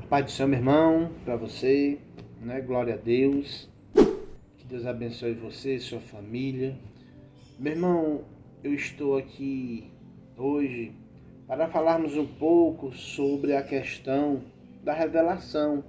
Pai do Céu, meu irmão, para você, né? Glória a Deus. Que Deus abençoe você e sua família. Meu irmão, eu estou aqui hoje para falarmos um pouco sobre a questão da revelação.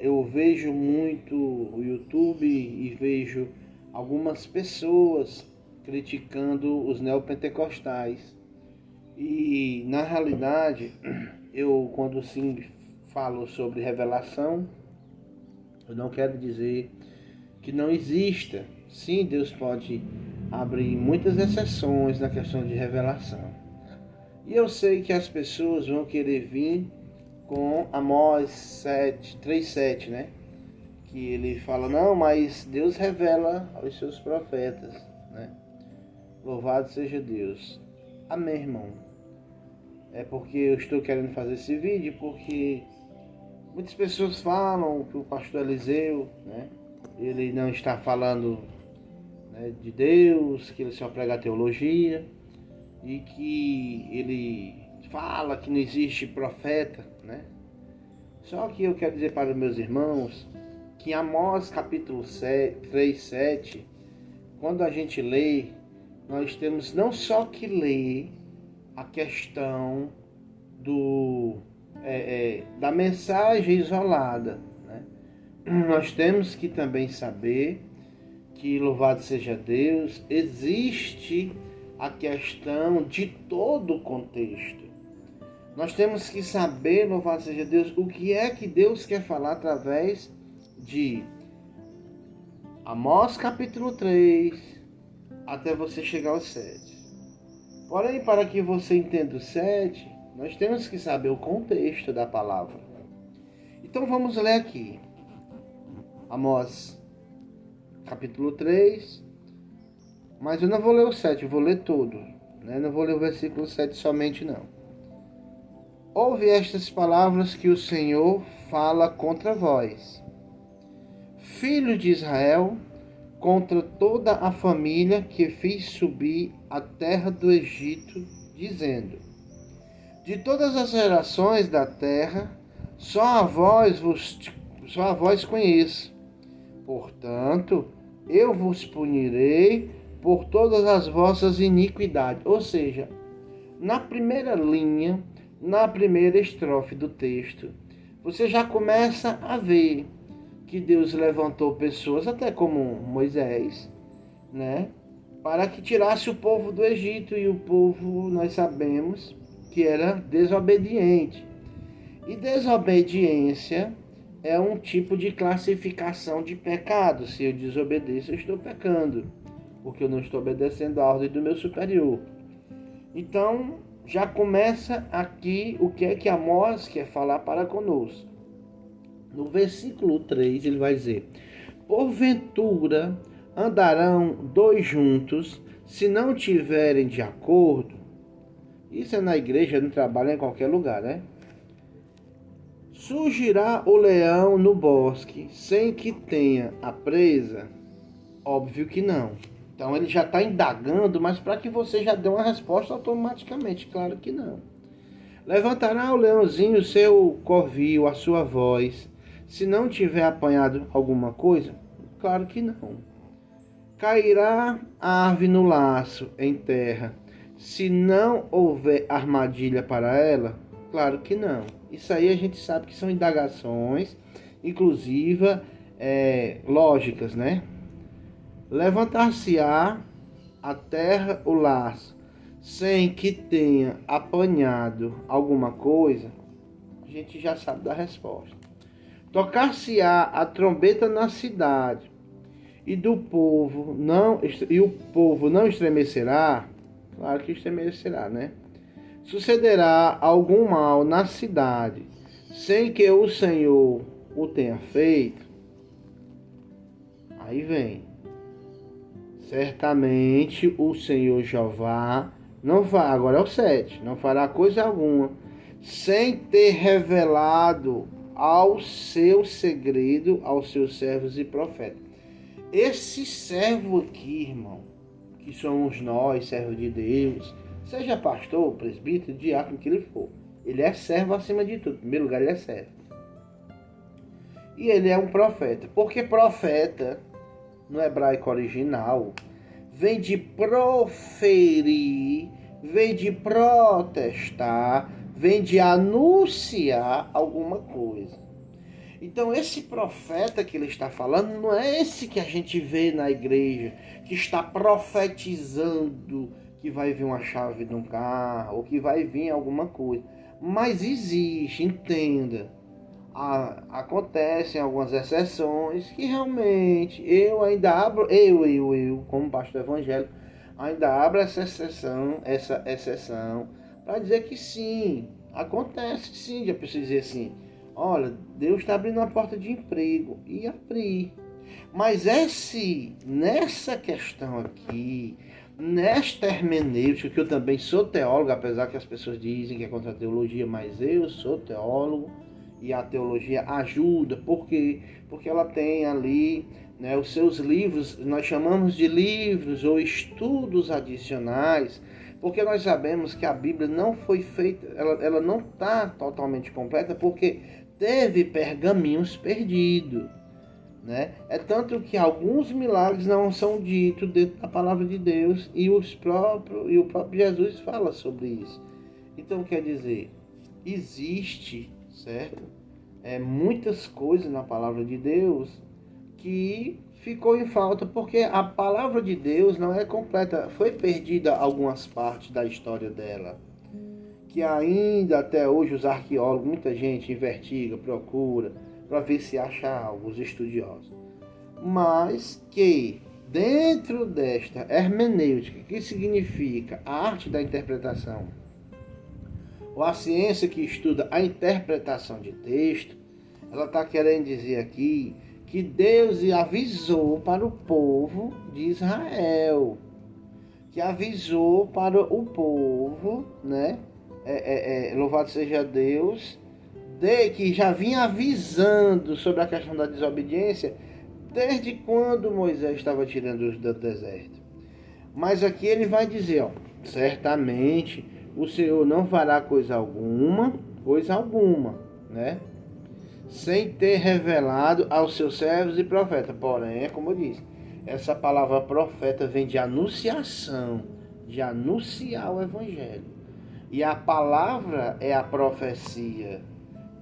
Eu vejo muito o YouTube e vejo algumas pessoas criticando os neopentecostais. E na realidade, eu quando sim falo sobre revelação, eu não quero dizer que não exista. Sim, Deus pode abrir muitas exceções na questão de revelação. E eu sei que as pessoas vão querer vir com Amós 3:7, né? Que ele fala, não, mas Deus revela aos seus profetas, né? Louvado seja Deus. Amém, irmão. É porque eu estou querendo fazer esse vídeo, porque muitas pessoas falam que o pastor Eliseu, né? Ele não está falando, né, de Deus, que ele só prega teologia e que ele fala que não existe profeta, né? Só que eu quero dizer para os meus irmãos que em Amós capítulo 3:7, quando a gente lê, nós temos não só que ler a questão da mensagem isolada, né? Nós temos que também saber que, louvado seja Deus, existe a questão de todo o contexto. Nós temos que saber, louvado seja Deus, o que é que Deus quer falar através de Amós capítulo 3 até você chegar ao 7. Porém, para que você entenda o 7, nós temos que saber o contexto da palavra. Então vamos ler aqui. Amós capítulo 3, mas eu não vou ler o 7, eu vou ler todo, né? Não vou ler o versículo 7 somente não. Ouve estas palavras que o Senhor fala contra vós, filhos de Israel, contra toda a família que fiz subir à terra do Egito, dizendo: de todas as gerações da terra, só a vós conheço. Portanto, eu vos punirei por todas as vossas iniquidades. Ou seja, na primeira linha, na primeira estrofe do texto, você já começa a ver que Deus levantou pessoas, até como Moisés, né, para que tirasse o povo do Egito, e o povo, nós sabemos, que era desobediente. E desobediência é um tipo de classificação de pecado. Se eu desobedeço, eu estou pecando, porque eu não estou obedecendo a ordem do meu superior. Então, já começa aqui o que é que Amós quer falar para conosco. No versículo 3, ele vai dizer: porventura andarão dois juntos, se não tiverem de acordo. Isso é na igreja, no trabalho, em qualquer lugar, né? Surgirá o leão no bosque, sem que tenha a presa? Óbvio que não. Então ele já está indagando, mas para que você já dê uma resposta automaticamente, claro que não. Levantará o leãozinho o seu covil, a sua voz, se não tiver apanhado alguma coisa? Claro que não. Cairá a ave no laço, em terra, se não houver armadilha para ela? Claro que não. Isso aí a gente sabe que são indagações, inclusive lógicas, né? Levantar-se-á a terra o laço, sem que tenha apanhado alguma coisa? A gente já sabe da resposta. Tocar-se-á a trombeta na cidade, e o povo não estremecerá? Claro que estremecerá, né? Sucederá algum mal na cidade, sem que o Senhor o tenha feito? Aí vem: certamente o Senhor Jeová não fará, agora é o 7, não fará coisa alguma, sem ter revelado ao seu segredo aos seus servos e profetas. Esse servo aqui, irmão, que somos nós, servos de Deus, seja pastor, presbítero, diácono, que ele for, Ele é servo acima de tudo. Em primeiro lugar, ele é servo. E ele é um profeta. Porque profeta, no hebraico original, vem de proferir, vem de protestar, vem de anunciar alguma coisa. Então esse profeta que ele está falando não é esse que a gente vê na igreja, que está profetizando que vai vir uma chave de um carro, ou que vai vir alguma coisa. Mas existe, entenda. Acontecem algumas exceções que realmente eu ainda abro, como pastor evangélico, ainda abro essa exceção para dizer que sim, acontece sim, já preciso dizer assim, olha, Deus está abrindo uma porta de emprego, e abrir. Mas nessa questão aqui, nesta hermenêutica, que eu também sou teólogo, apesar que as pessoas dizem que é contra a teologia, mas eu sou teólogo, e a teologia ajuda, por quê? Porque ela tem ali, né, os seus livros, nós chamamos de livros ou estudos adicionais, porque nós sabemos que a Bíblia não foi feita, ela não está totalmente completa, porque teve pergaminhos perdidos. Né? É tanto que alguns milagres não são ditos dentro da palavra de Deus, e o próprio Jesus fala sobre isso. Então quer dizer, existe, certo? Muitas coisas na palavra de Deus que ficou em falta, porque a palavra de Deus não é completa. Foi perdida algumas partes da história dela, que ainda até hoje os arqueólogos, muita gente investiga, procura, para ver se acha algo, os estudiosos. Mas que dentro desta hermenêutica, que significa a arte da interpretação, ou a ciência que estuda a interpretação de texto, ela está querendo dizer aqui que Deus avisou para o povo de Israel, que avisou para o povo, né? Louvado seja Deus, que já vinha avisando sobre a questão da desobediência desde quando Moisés estava tirando-os do deserto. Mas aqui ele vai dizer, ó, certamente o Senhor não fará coisa alguma, né? Sem ter revelado aos seus servos e profetas. Porém, como eu disse, essa palavra profeta vem de anunciação, de anunciar o evangelho. E a palavra é a profecia,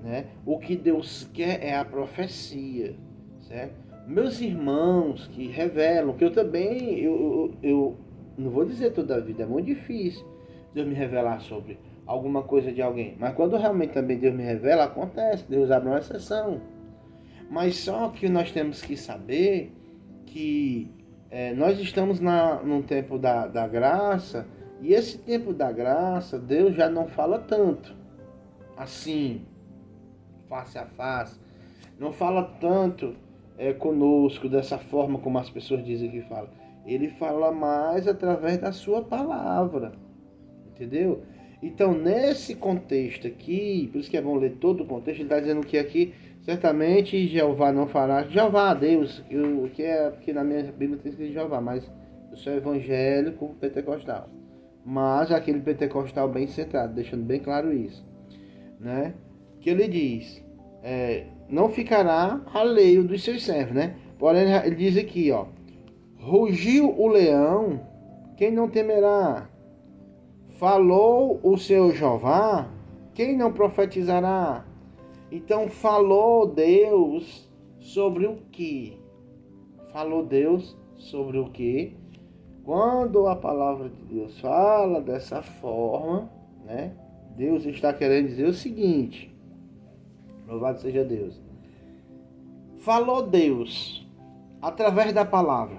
né? O que Deus quer é a profecia, certo? Meus irmãos que revelam, que eu também, eu não vou dizer toda a vida, é muito difícil Deus me revelar sobre alguma coisa de alguém. Mas quando realmente também Deus me revela, acontece, Deus abre uma exceção. Mas só que nós temos que saber que nós estamos num tempo da graça, e esse tempo da graça, Deus já não fala tanto, assim, face a face. Não fala tanto conosco, dessa forma como as pessoas dizem que fala. Ele fala mais através da sua palavra. Entendeu? Então, nesse contexto aqui, por isso que é bom ler todo o contexto, ele está dizendo que aqui, certamente, Jeová não fará. Jeová, Deus, porque na minha Bíblia tem escrito Jeová, mas eu sou evangélico pentecostal. Mas aquele pentecostal bem centrado, deixando bem claro isso. Né? Que ele diz, não ficará alheio dos seus servos, né? Porém, ele diz aqui, ó, rugiu o leão, quem não temerá? Falou o seu Jeová, quem não profetizará? Então falou Deus sobre o quê? Falou Deus sobre o quê? Quando a palavra de Deus fala dessa forma, né? Deus está querendo dizer o seguinte, louvado seja Deus. Falou Deus através da palavra.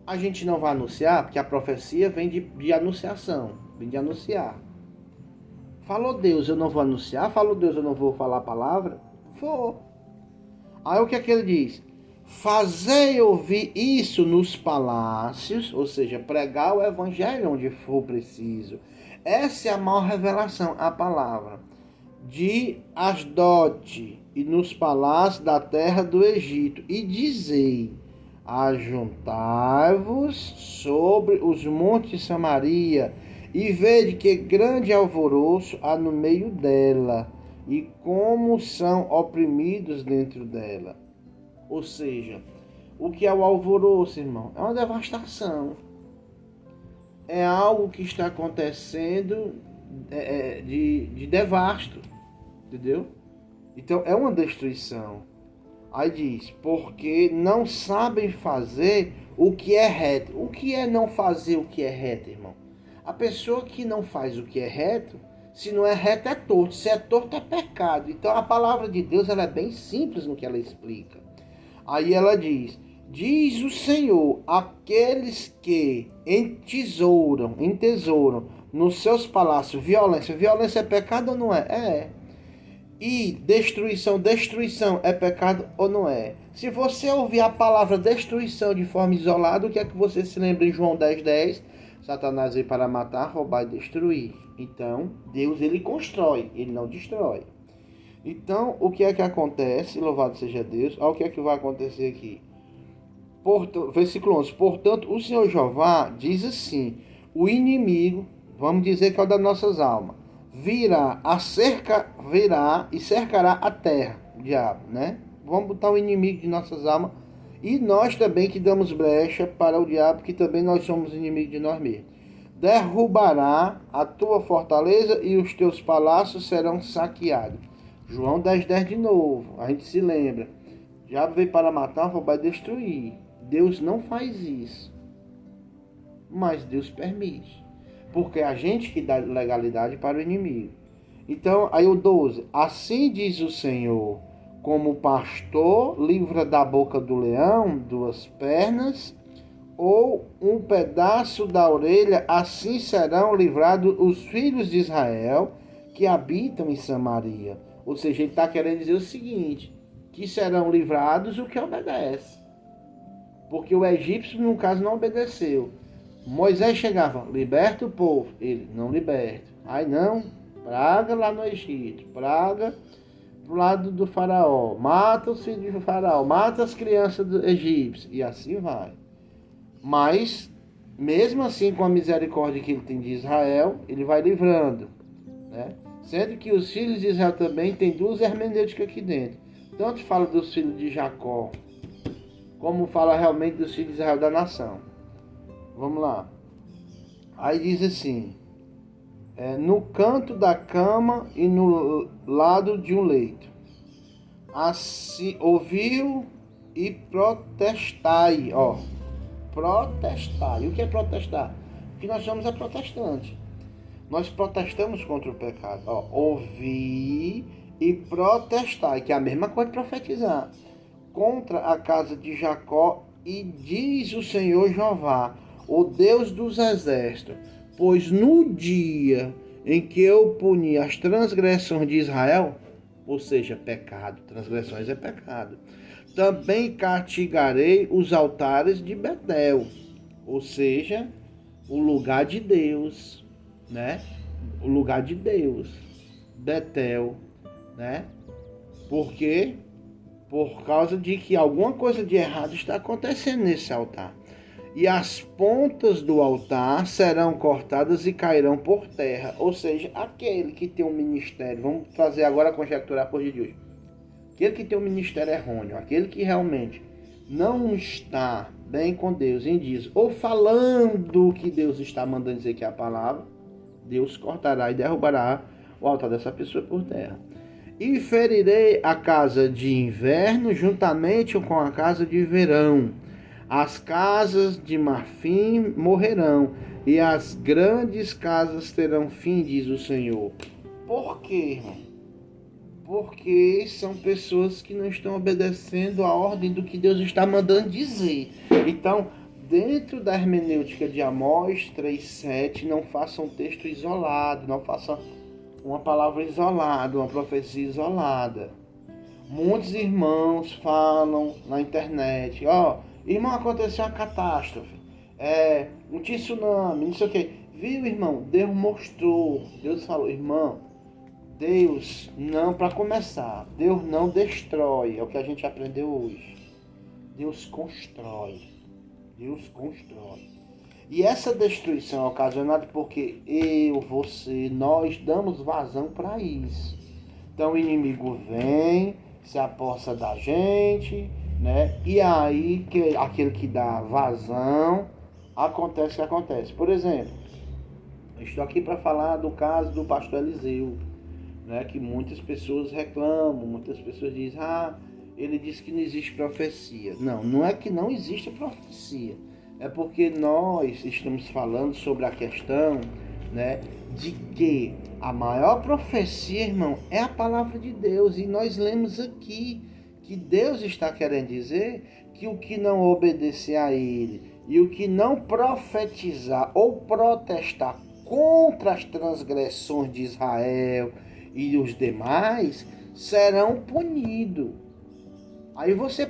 A gente não vai anunciar, porque a profecia vem de anunciação, vem de anunciar. Falou Deus, eu não vou anunciar. Falou Deus, eu não vou falar a palavra. Vou. Aí o que é que ele diz? Fazei ouvir isso nos palácios, ou seja, pregar o evangelho onde for preciso. Essa é a maior revelação, a palavra. De Asdote e nos palácios da terra do Egito. E dizei, ajuntai-vos sobre os montes de Samaria E vede que grande alvoroço há no meio dela, e como são oprimidos dentro dela. Ou seja, o que é o alvoroço, irmão? É uma devastação. É algo que está acontecendo de devasto, entendeu? Então é uma destruição. Aí diz, porque não sabem fazer o que é reto. O que é não fazer o que é reto, irmão? A pessoa que não faz o que é reto, se não é reto é torto, se é torto é pecado. Então a palavra de Deus ela é bem simples no que ela explica. Aí ela diz o Senhor, aqueles que entesouram nos seus palácios violência. Violência é pecado ou não é? É. E destruição é pecado ou não é? Se você ouvir a palavra destruição de forma isolada, o que é que você se lembra em João 10:10? Satanás veio para matar, roubar e destruir. Então, Deus ele constrói, ele não destrói. Então, o que é que acontece? Louvado seja Deus. Olha o que é que vai acontecer aqui. Versículo 11. Portanto, o Senhor Jeová diz assim, o inimigo, vamos dizer que é o das nossas almas, virá e cercará a terra, o diabo, né? Vamos botar o inimigo de nossas almas e nós também que damos brecha para o diabo, que também nós somos inimigos de nós mesmos. Derrubará a tua fortaleza e os teus palácios serão saqueados. João 10:10 de novo, a gente se lembra. O diabo veio para matar, roubar e destruir. Deus não faz isso, mas Deus permite. Porque é a gente que dá legalidade para o inimigo. Então, aí o 12. Assim diz o Senhor, como o pastor livra da boca do leão 2 pernas, ou um pedaço da orelha, assim serão livrados os filhos de Israel que habitam em Samaria. Ou seja, ele está querendo dizer o seguinte, que serão livrados o que obedece. Porque o egípcio, no caso, não obedeceu. Moisés chegava, liberta o povo. Ele, não liberta. Aí não, praga lá no Egito, praga pro lado do faraó, mata os filhos do faraó, mata as crianças do egípcio, e assim vai. Mas, mesmo assim, com a misericórdia que ele tem de Israel, ele vai livrando, né? Sendo que os filhos de Israel também tem 2 hermenêuticas aqui dentro. Tanto fala dos filhos de Jacó, como fala realmente dos filhos de Israel da nação. Vamos lá. Aí diz assim, no canto da cama e no lado de um leito. Assim, ouviu e protestai, ó. Protestai. O que é protestar? Que nós somos protestantes. Nós protestamos contra o pecado. Ó, ouvir e protestai, que é a mesma coisa de profetizar. Contra a casa de Jacó, e diz o Senhor Jeová, o Deus dos exércitos, pois no dia em que eu puni as transgressões de Israel, ou seja, pecado, transgressões é pecado, também castigarei os altares de Betel, ou seja, o lugar de Deus, né? O lugar de Deus, Betel, né? Por quê? Por causa de que alguma coisa de errado está acontecendo nesse altar. E as pontas do altar serão cortadas e cairão por terra. Ou seja, aquele que tem um ministério, vamos fazer agora conjecturar por dia de hoje. Aquele que tem um ministério errôneo, aquele que realmente não está bem com Deus em diz, ou falando o que Deus está mandando dizer que é a palavra, Deus cortará e derrubará o altar dessa pessoa por terra. E ferirei a casa de inverno juntamente com a casa de verão. As casas de marfim morrerão, e as grandes casas terão fim, diz o Senhor. Por quê, irmão? Porque são pessoas que não estão obedecendo a ordem do que Deus está mandando dizer. Então, dentro da hermenêutica de Amós 3:7, não façam um texto isolado, não façam uma palavra isolada, uma profecia isolada. Muitos irmãos falam na internet, irmão, aconteceu uma catástrofe, um tsunami, não sei o que. Viu, irmão? Deus mostrou, Deus falou, irmão, Deus não, para começar, Deus não destrói, é o que a gente aprendeu hoje. Deus constrói. Deus constrói. E essa destruição é ocasionada porque eu, você, nós damos vazão para isso. Então o inimigo vem, se apossa da gente, né? E aí aquele que dá vazão, acontece o que acontece. Por exemplo, eu estou aqui para falar do caso do pastor Eliseu, né? Que muitas pessoas reclamam, muitas pessoas dizem, ele disse que não existe profecia. Não, não é que não existe profecia. É porque nós estamos falando sobre a questão, né, de que a maior profecia, irmão, é a palavra de Deus. E nós lemos aqui que Deus está querendo dizer que o que não obedecer a Ele e o que não profetizar ou protestar contra as transgressões de Israel e os demais serão punidos. Aí você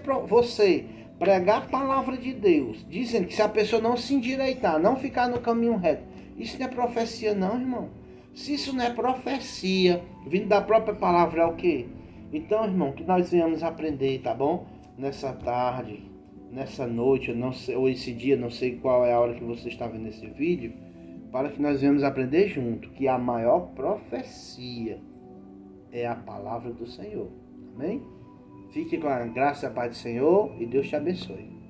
pregar a palavra de Deus, dizendo que se a pessoa não se endireitar, não ficar no caminho reto, isso não é profecia não, irmão. Se isso não é profecia, vindo da própria palavra, é o quê? Então, irmão, que nós venhamos aprender, tá bom? Nessa tarde, nessa noite, eu não sei, ou esse dia, não sei qual é a hora que você está vendo esse vídeo, para que nós venhamos aprender junto, que a maior profecia é a palavra do Senhor. Amém? Fique com a graça e a paz do Senhor e Deus te abençoe.